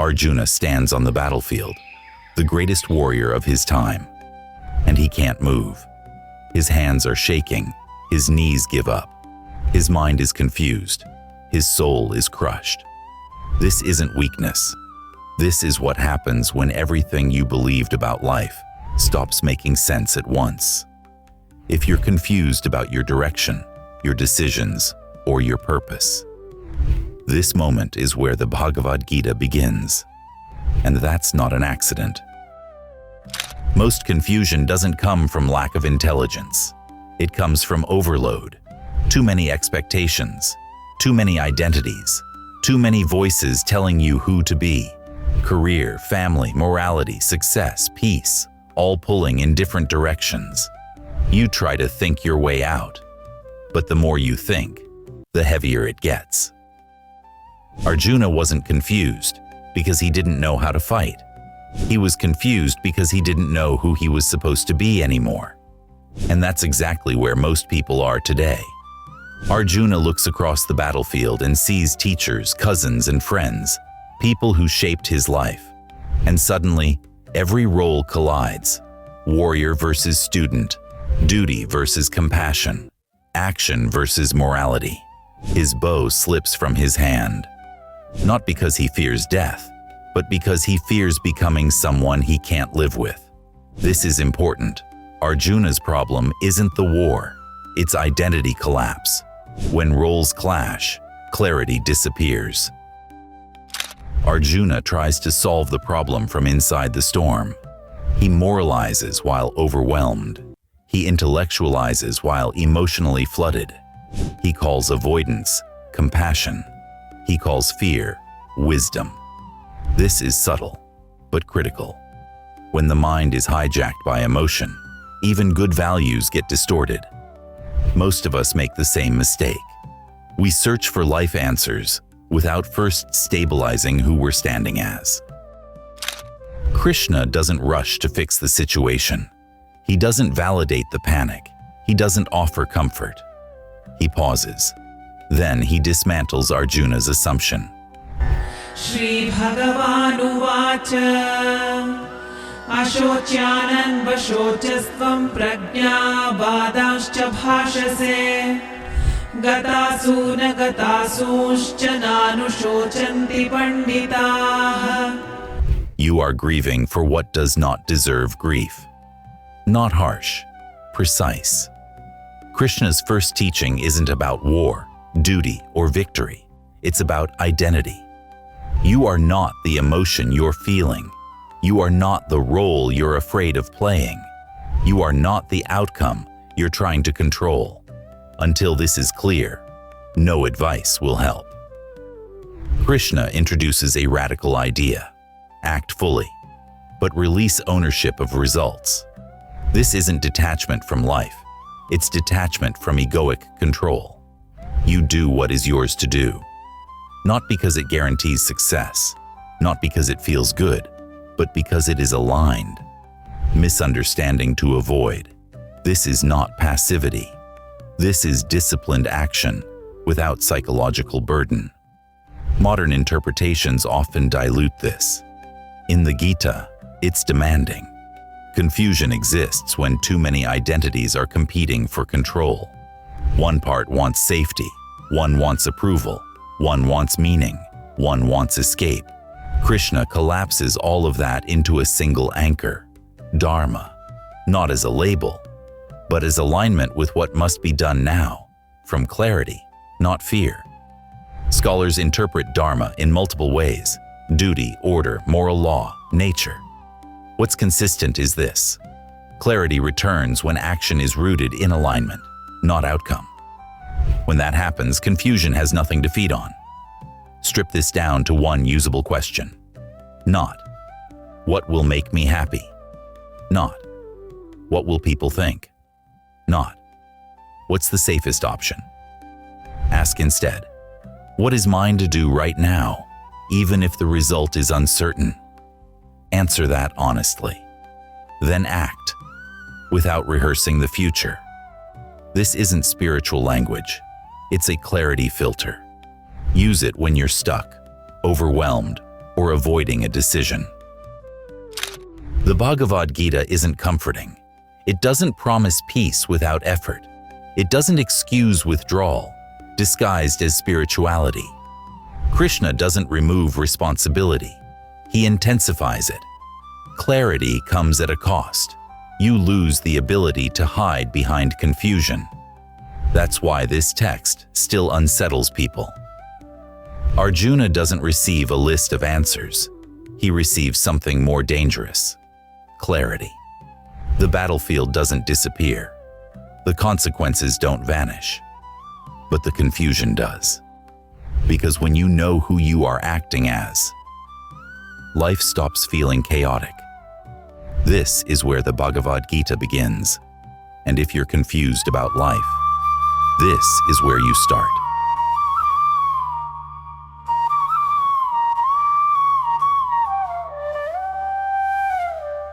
Arjuna stands on the battlefield, the greatest warrior of his time, and he can't move. His hands are shaking, his knees give up, his mind is confused, his soul is crushed. This isn't weakness. This is what happens when everything you believed about life stops making sense at once. If you're confused about your direction, your decisions, or your purpose, this moment is where the Bhagavad Gita begins. And that's not an accident. Most confusion doesn't come from lack of intelligence. It comes from overload. Too many expectations, too many identities, too many voices telling you who to be. Career, family, morality, success, peace, all pulling in different directions. You try to think your way out, but the more you think, the heavier it gets. Arjuna wasn't confused because he didn't know how to fight. He was confused because he didn't know who he was supposed to be anymore. And that's exactly where most people are today. Arjuna looks across the battlefield and sees teachers, cousins, and friends, people who shaped his life. And suddenly, every role collides. Warrior versus student, duty versus compassion, action versus morality. His bow slips from his hand. Not because he fears death, but because he fears becoming someone he can't live with. This is important. Arjuna's problem isn't the war, it's identity collapse. When roles clash, clarity disappears. Arjuna tries to solve the problem from inside the storm. He moralizes while overwhelmed. He intellectualizes while emotionally flooded. He calls avoidance compassion. He calls fear wisdom. This is subtle, but critical. When the mind is hijacked by emotion, even good values get distorted. Most of us make the same mistake. We search for life answers without first stabilizing who we're standing as. Krishna doesn't rush to fix the situation. He doesn't validate the panic. He doesn't offer comfort. He pauses. Then he dismantles Arjuna's assumption. Shri Bhagavan Uvacha Ashocyanan Vashocastvam Prajna Badanscha Bhashase Gatasuna Gatasuscha Nanushocanti Panditaha. You are grieving for what does not deserve grief. Not harsh, precise. Krishna's first teaching isn't about war, duty, or victory. It's about identity. You are not the emotion you're feeling. You are not the role you're afraid of playing. You are not the outcome you're trying to control. Until this is clear, no advice will help. Krishna introduces a radical idea. Act fully, but release ownership of results. This isn't detachment from life. It's detachment from egoic control. You do what is yours to do. Not because it guarantees success, not because it feels good, but because it is aligned. Misunderstanding to avoid. This is not passivity. This is disciplined action without psychological burden. Modern interpretations often dilute this. In the Gita, it's demanding. Confusion exists when too many identities are competing for control. One part wants safety, one wants approval, one wants meaning, one wants escape. Krishna collapses all of that into a single anchor, Dharma, not as a label, but as alignment with what must be done now, from clarity, not fear. Scholars interpret Dharma in multiple ways: duty, order, moral law, nature. What's consistent is this: clarity returns when action is rooted in alignment, not outcome. When that happens, confusion has nothing to feed on. Strip this down to one usable question. Not, what will make me happy? Not, what will people think? Not, what's the safest option? Ask instead, what is mine to do right now, even if the result is uncertain? Answer that honestly. Then act, without rehearsing the future. This isn't spiritual language. It's a clarity filter. Use it when you're stuck, overwhelmed, or avoiding a decision. The Bhagavad Gita isn't comforting. It doesn't promise peace without effort. It doesn't excuse withdrawal, disguised as spirituality. Krishna doesn't remove responsibility. He intensifies it. Clarity comes at a cost. You lose the ability to hide behind confusion. That's why this text still unsettles people. Arjuna doesn't receive a list of answers. He receives something more dangerous: clarity. The battlefield doesn't disappear. The consequences don't vanish. But the confusion does. Because when you know who you are acting as, life stops feeling chaotic. This is where the Bhagavad Gita begins. And if you're confused about life, this is where you start.